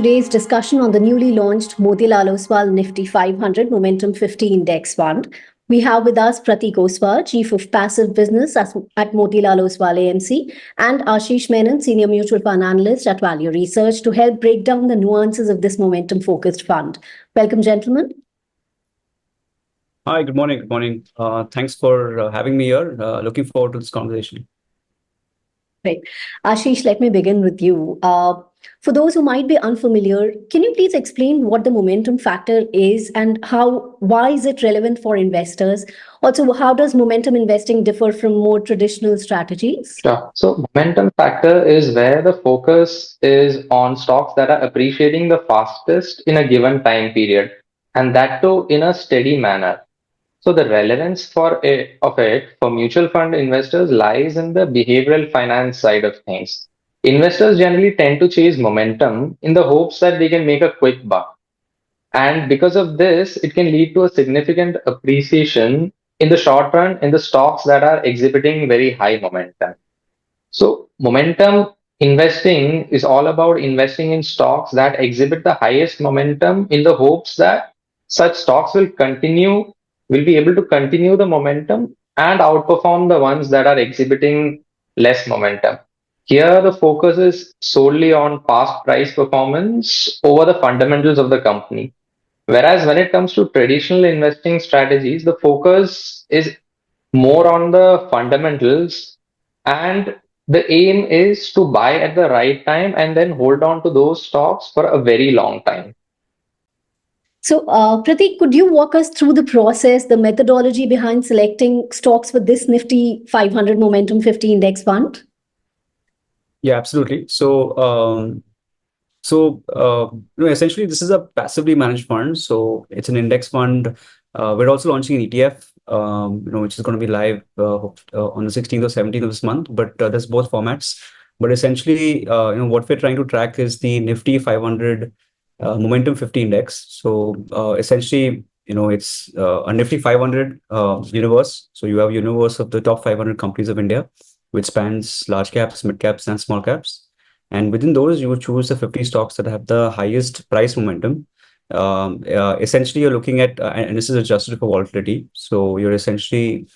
today's discussion on the newly launched Motilal Oswal Nifty 500 Momentum 50 Index Fund. We have with us Pratik Oswal, Chief of Passive Business at Motilal Oswal AMC, and Ashish Menon, Senior Mutual Fund Analyst at Value Research, to help break down the nuances of this momentum-focused fund. Welcome, gentlemen. Hi, good morning. Good morning. Thanks for having me here. Looking forward to this conversation. Great. Ashish, let me begin with you. For those who might be unfamiliar, can you please explain what the momentum factor is and why is it relevant for investors? Also, how does momentum investing differ from more traditional strategies? Sure. So momentum factor is where the focus is on stocks that are appreciating the fastest in a given time period, and that too in a steady manner. So the relevance of it for mutual fund investors lies in the behavioral finance side of things. Investors generally tend to chase momentum in the hopes that they can make a quick buck. And because of this, it can lead to a significant appreciation in the short run in the stocks that are exhibiting very high momentum. So momentum investing is all about investing in stocks that exhibit the highest momentum in the hopes that such stocks will be able to continue the momentum and outperform the ones that are exhibiting less momentum. Here, the focus is solely on past price performance over the fundamentals of the company. Whereas when it comes to traditional investing strategies, the focus is more on the fundamentals, and the aim is to buy at the right time and then hold on to those stocks for a very long time. So, Pratik, could you walk us through the process, the methodology behind selecting stocks for this Nifty 500 Momentum 50 Index Fund? Yeah, absolutely. So, essentially, this is a passively managed fund. So it's an index fund. We're also launching an ETF, which is going to be live on the 16th or 17th of this month. But there's both formats. But essentially, what we're trying to track is the Nifty 500 Momentum 50 Index. So essentially, it's a Nifty 500 universe. So you have universe of the top 500 companies of India, which spans large caps, mid caps, and small caps. And within those, you would choose the 50 stocks that have the highest price momentum. Essentially, you're looking at, and this is adjusted for volatility. So you're essentially,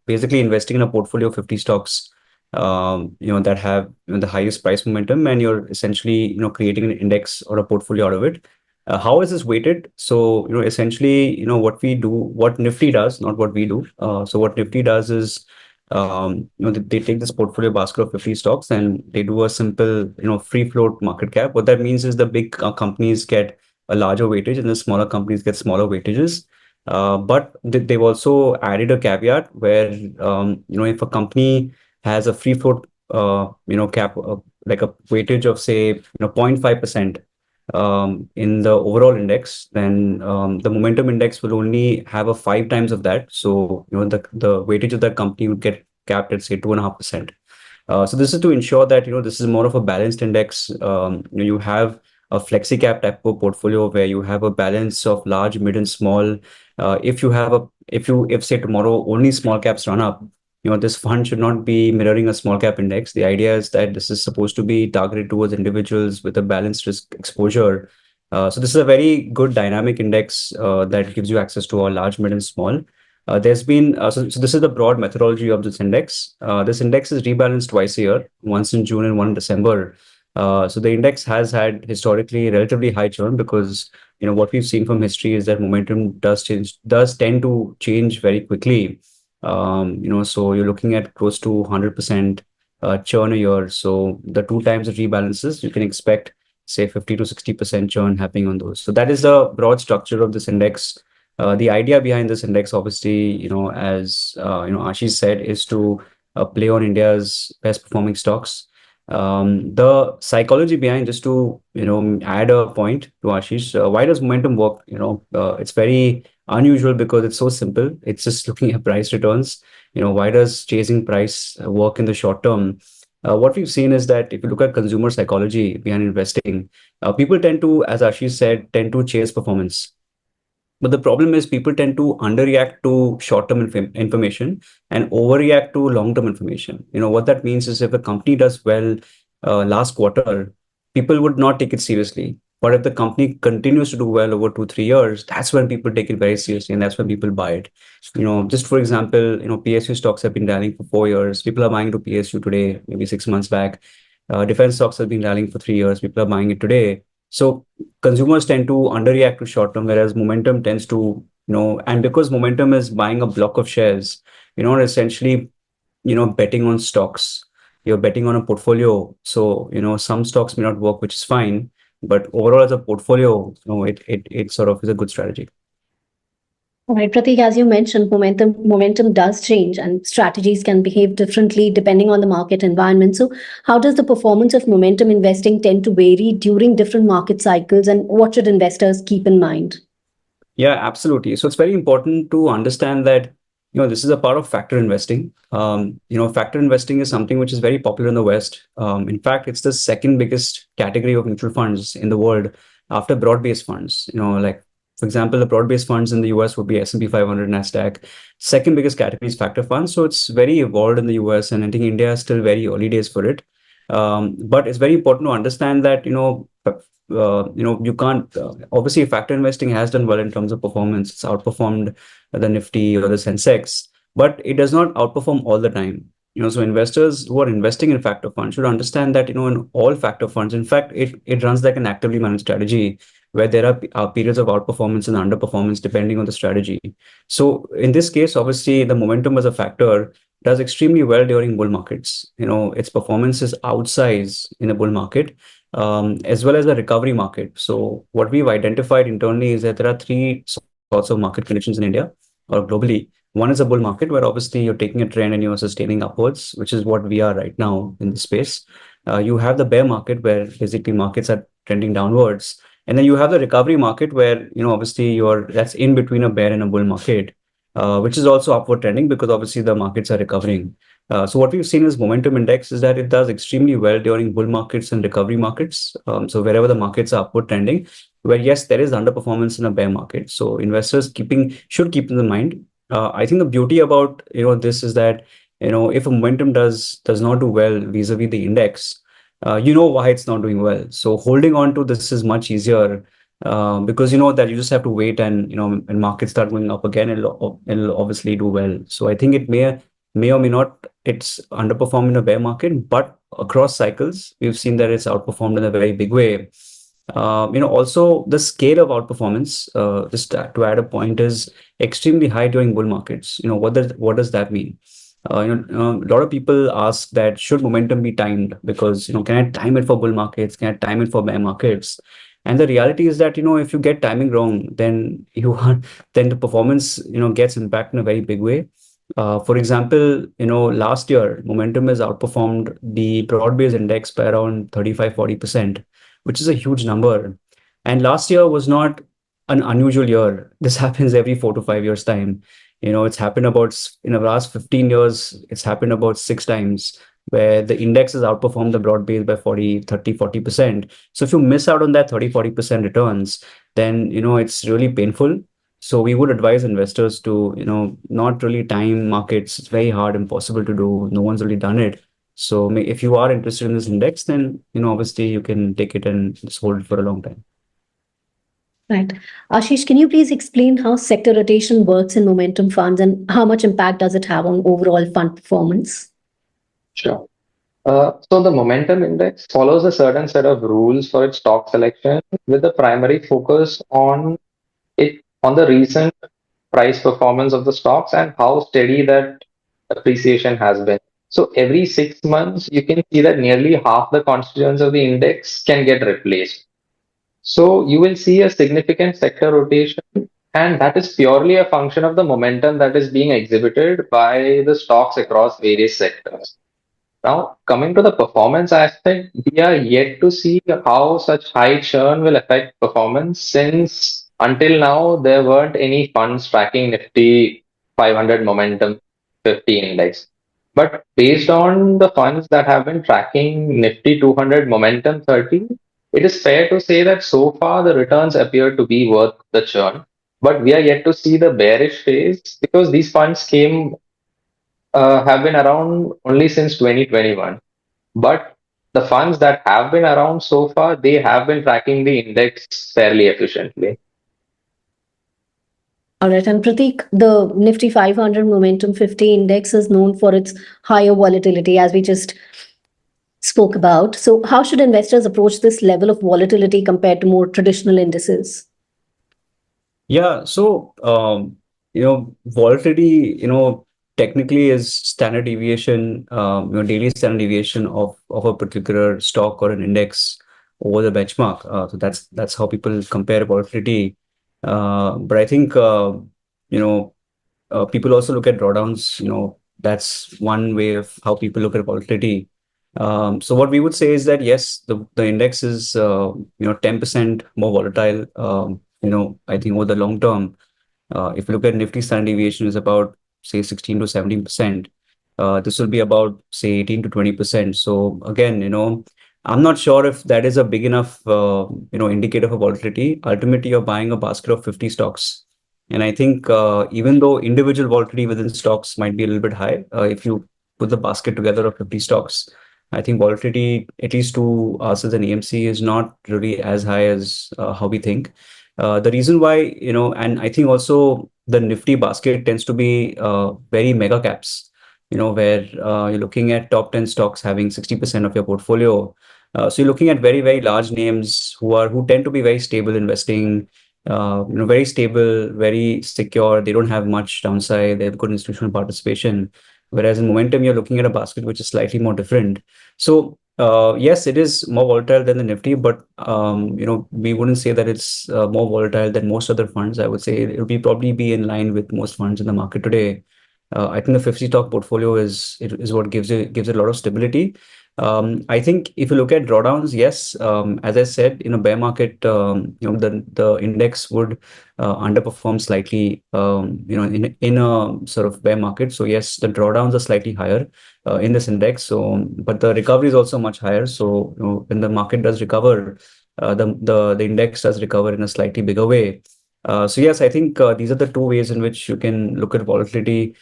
basically investing in a portfolio of 50 stocks, that have the highest price momentum, and you're essentially, creating an index or a portfolio out of it. How is this weighted? So, essentially, what Nifty does, not what we do. So what Nifty does is, they take this portfolio basket of 50 stocks and they do a simple, free float market cap. What that means is the big companies get a larger weightage and the smaller companies get smaller weightages. But they've also added a caveat where, if a company has a free float, cap, like a weightage of say, 0.5%, in the overall index, then the momentum index will only have a 5 times of that. So the weightage of that company would get capped at say 2.5%. So this is to ensure that this is more of a balanced index. You have a flexi cap type of portfolio where you have a balance of large, mid, and small. If say tomorrow only small caps run up, this fund should not be mirroring a small cap index. The idea is that this is supposed to be targeted towards individuals with a balanced risk exposure. So this is a very good dynamic index that gives you access to all large, mid, and small. There's been so this is the broad methodology of this index. This index is rebalanced twice a year, once in June and one in December. So the index has had historically relatively high churn because what we've seen from history is that momentum does tend to change very quickly. So you're looking at close to 100% churn a year. So the 2 times it rebalances, you can expect say 50 to 60% churn happening on those. So that is the broad structure of this index. The idea behind this index, obviously, as Ashish said, is to play on India's best performing stocks. The psychology behind, just to add a point to Ashish, why does momentum work? It's very unusual because it's so simple. It's just looking at price returns. Why does chasing price work in the short term? What we've seen is that if you look at consumer psychology behind investing, people tend to, as Ashish said, chase performance. But the problem is people tend to underreact to short-term information and overreact to long-term information. What that means is if a company does well last quarter, people would not take it seriously. But if the company continues to do well over 2, 3 years, that's when people take it very seriously, and that's when people buy it. Just for example, PSU stocks have been rallying for 4 years. People are buying to PSU today, maybe 6 months back. Defense stocks have been rallying for 3 years. People are buying it today. So consumers tend to underreact to short term, whereas momentum tends to, and because momentum is buying a block of shares, essentially, betting on stocks. You're betting on a portfolio. So, some stocks may not work, which is fine. But overall, as a portfolio, it sort of is a good strategy. All right, Pratik, as you mentioned, momentum does change and strategies can behave differently depending on the market environment. So how does the performance of momentum investing tend to vary during different market cycles, and what should investors keep in mind? Yeah, absolutely. So it's very important to understand that, this is a part of factor investing. Factor investing is something which is very popular in the West. In fact, it's the second biggest category of mutual funds in the world after broad-based funds. Like, for example, the broad-based funds in the US would be S&P 500, NASDAQ. Second biggest category is factor funds. So it's very evolved in the US, and I think India is still very early days for it. But it's very important to understand that, you can't, obviously factor investing has done well in terms of performance. It's outperformed the Nifty or the Sensex, but it does not outperform all the time. So investors who are investing in factor funds should understand that, in all factor funds, in fact, it runs like an actively managed strategy where there are periods of outperformance and underperformance depending on the strategy. So in this case, obviously the momentum as a factor does extremely well during bull markets. Its performance is outsized in a bull market, as well as the recovery market. So what we've identified internally is that there are three sorts of market conditions in India or globally. One is a bull market where obviously you're taking a trend and you're sustaining upwards, which is what we are right now in this space. You have the bear market where basically markets are trending downwards. And then you have the recovery market where, obviously that's in between a bear and a bull market, which is also upward trending because obviously the markets are recovering. So what we've seen is momentum index is that it does extremely well during bull markets and recovery markets. So wherever the markets are upward trending, where yes, there is underperformance in a bear market. So investors should keep in mind. I think the beauty about this is that if a momentum does not do well vis-a-vis the index, why it's not doing well. So holding on to this is much easier because that you just have to wait, and when markets start going up again, it'll obviously do well. So I think it may or may not, it's underperformed in a bear market, but across cycles we've seen that it's outperformed in a very big way. Also the scale of outperformance, just to add a point, is extremely high during bull markets. What does that mean? A lot of people ask that should momentum be timed because can I time it for bull markets? Can I time it for bear markets? And the reality is that if you get timing wrong, then then the performance gets impacted in a very big way. For example, last year momentum has outperformed the broad-based index by around 35-40%, which is a huge number. And last year was not an unusual year. This happens every 4 to 5 years time. It's happened in the last 15 years, it's happened about 6 times where the index has outperformed the broad base by 40%. So if you miss out on that 30-40% returns, then, it's really painful. So we would advise investors to, not really time markets. It's very hard, impossible to do. No one's really done it. So if you are interested in this index, then, obviously you can take it and just hold it for a long time. Right. Ashish, can you please explain how sector rotation works in momentum funds and how much impact does it have on overall fund performance? Sure. So the momentum index follows a certain set of rules for its stock selection with the primary focus on the recent price performance of the stocks and how steady that appreciation has been. So every 6 months, you can see that nearly half the constituents of the index can get replaced. So you will see a significant sector rotation, and that is purely a function of the momentum that is being exhibited by the stocks across various sectors. Now, coming to the performance aspect, we are yet to see how such high churn will affect performance since until now there weren't any funds tracking Nifty 500 Momentum 50 index. But based on the funds that have been tracking Nifty 200 Momentum 30, it is fair to say that so far the returns appear to be worth the churn. But we are yet to see the bearish phase because these funds have been around only since 2021. But the funds that have been around so far, they have been tracking the index fairly efficiently. All right. And Pratik, the Nifty 500 Momentum 50 Index is known for its higher volatility, as we just spoke about. So how should investors approach this level of volatility compared to more traditional indices? Yeah, so volatility, technically is standard deviation, daily standard deviation of a particular stock or an index over the benchmark. So that's how people compare volatility. But I think you know people also look at drawdowns. That's one way of how people look at volatility. So what we would say is that yes, the index is 10% more volatile. I think over the long term, if you look at Nifty standard deviation is about say 16 to 17%. This will be about say 18 to 20%. So again, I'm not sure if that is a big enough indicator for volatility. Ultimately, you're buying a basket of 50 stocks. And I think even though individual volatility within stocks might be a little bit high, if you put the basket together of 50 stocks, I think volatility, at least to us as an EMC, is not really as high as how we think. The reason why, and I think also the Nifty basket tends to be very mega caps, where you're looking at top 10 stocks having 60% of your portfolio. So you're looking at very, very large names who tend to be very stable investing, very stable, very secure. They don't have much downside. They have good institutional participation. Whereas in momentum, you're looking at a basket which is slightly more different. So yes, it is more volatile than the Nifty, but we wouldn't say that it's more volatile than most other funds. I would say it will probably be in line with most funds in the market today. I think the 50 stock portfolio is what gives it a lot of stability. I think if you look at drawdowns, yes, as I said, in a bear market, the index would underperform slightly, in a sort of bear market. So yes, the drawdowns are slightly higher in this index. So, but the recovery is also much higher. So when the market does recover, the index does recover in a slightly bigger way. So yes, I think these are the two ways in which you can look at volatility.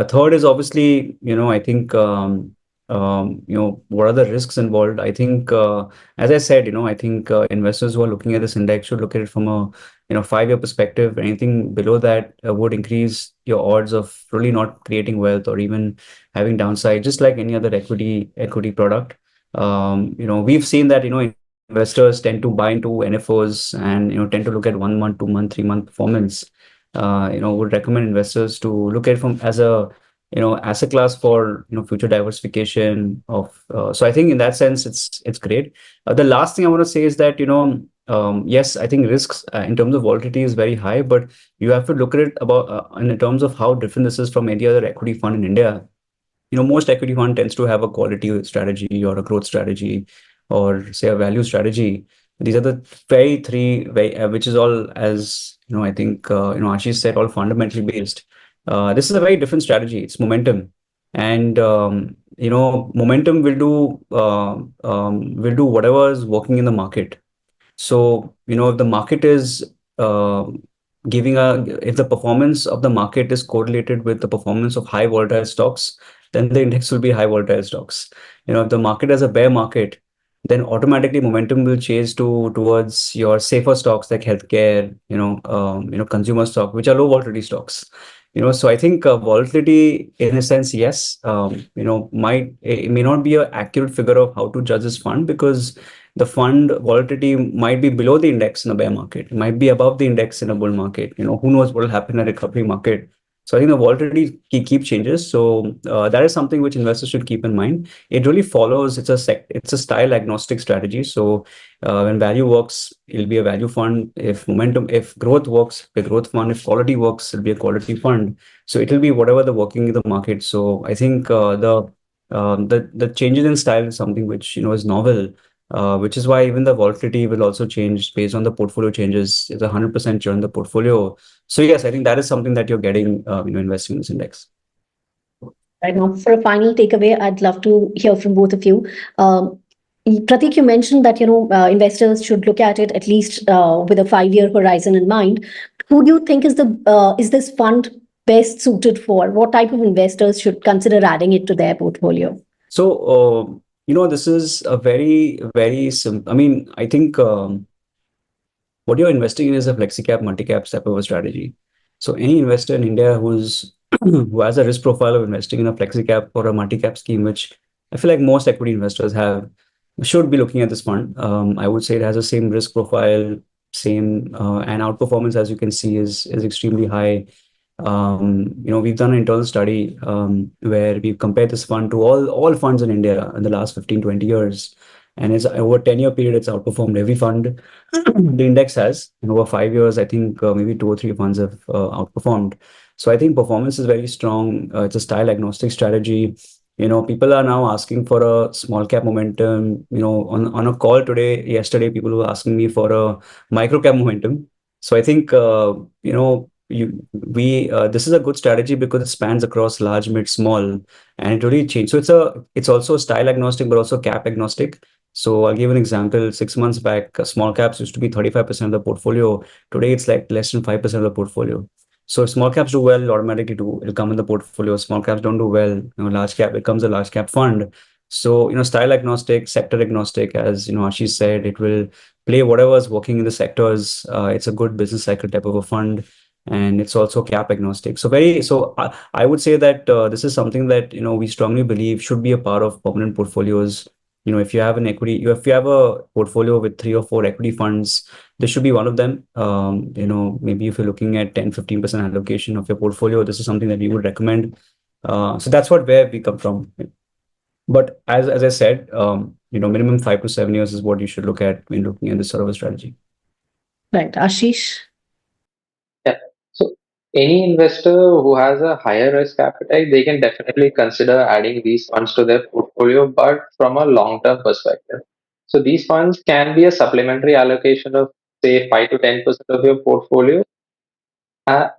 Third is obviously, I think, what are the risks involved? I think, as I said, I think investors who are looking at this index should look at it from a, 5-year perspective. Anything below that would increase your odds of really not creating wealth or even having downside, just like any other equity product. We've seen that, investors tend to buy into NFOs and, tend to look at 1 month, 2 month, 3 month performance. Would recommend investors to look at it from as a asset class for future diversification of. So I think in that sense it's great. The last thing I want to say is that yes, I think risks in terms of volatility is very high, but you have to look at it about in terms of how different this is from any other equity fund in India. Most equity fund tends to have a quality strategy or a growth strategy or say a value strategy. These are the which is all, as I think Ashish said, all fundamentally based. This is a very different strategy. It's momentum, and momentum will do whatever is working in the market. So if the market is if the performance of the market is correlated with the performance of high volatile stocks, then the index will be high volatile stocks. If the market has a bear market, then automatically momentum will change towards your safer stocks like healthcare, consumer stock, which are low volatility stocks. So I think volatility, in a sense, yes, it may not be an accurate figure of how to judge this fund, because the fund volatility might be below the index in a bear market. It might be above the index in a bull market. Who knows what will happen in a recovery market. So I think the volatility keep changes. So that is something which investors should keep in mind. It really follows. It's a style agnostic strategy. So when value works, it'll be a value fund. If growth works, a growth fund. If quality works, it'll be a quality fund. So it'll be whatever the working in the market. So I think the changes in style is something which is novel. Which is why even the volatility will also change based on the portfolio changes. It's 100% churn the portfolio. So yes, I think that is something that you're getting, investing in this index. Right now, for a final takeaway, I'd love to hear from both of you. Pratik, you mentioned that investors should look at it at least with a 5-year horizon in mind. Who do you think is this fund best suited for? What type of investors should consider adding it to their portfolio? So This is a very, very simple. I mean, I think what you're investing in is a flexi-cap, multi-cap type of a strategy. So any investor in India who's who has a risk profile of investing in a flexi-cap or a multi-cap scheme, which I feel like most equity investors have, should be looking at this fund. I would say it has the same risk profile, same and outperformance, as you can see, is extremely high. We've done an internal study where we've compared this fund to all funds in India in the last 15, 20 years. And it's over 10-year period, it's outperformed every fund the index has. And over 5 years, I think maybe 2 or 3 funds have outperformed. So I think performance is very strong. It's a style agnostic strategy. People are now asking for a small cap momentum. On a call yesterday, people were asking me for a micro cap momentum. So I think this is a good strategy because it spans across large, mid, small, and it really changed. So it's also style agnostic, but also cap agnostic. So I'll give an example. 6 months back, small caps used to be 35% of the portfolio. Today, it's like less than 5% of the portfolio. So if small caps do well, it'll come in the portfolio. Small caps don't do well, large cap, it becomes a large cap fund. So, style agnostic, sector agnostic, as Ashish said, it will play whatever is working in the sectors. It's a good business cycle type of a fund, and it's also cap agnostic. So I would say that this is something that we strongly believe should be a part of permanent portfolios. If you have if you have a portfolio with 3 or 4 equity funds, this should be one of them. Maybe if you're looking at 10-15% allocation of your portfolio, this is something that we would recommend. So that's where we come from. But as I said, minimum 5 to 7 years is what you should look at when looking at this sort of a strategy. Right. Ashish? Yeah. So any investor who has a higher risk appetite, they can definitely consider adding these funds to their portfolio, but from a long-term perspective. So these funds can be a supplementary allocation of say 5 to 10% of your portfolio,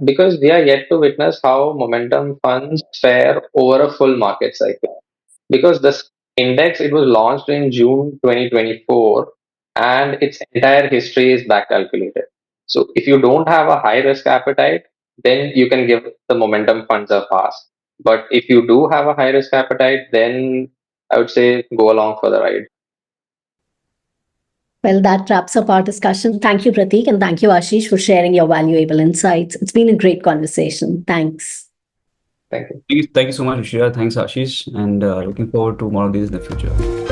because we are yet to witness how momentum funds fare over a full market cycle. Because this index, it was launched in June 2024 and its entire history is back calculated. So if you don't have a high risk appetite, then you can give the momentum funds a pass. But if you do have a high risk appetite, then I would say go along for the ride. Well, that wraps up our discussion. Thank you, Pratik, and thank you, Ashish, for sharing your valuable insights. It's been a great conversation. Thanks. Thank you. Thank you so much, Ishira. Thanks, Ashish. And looking forward to more of these in the future.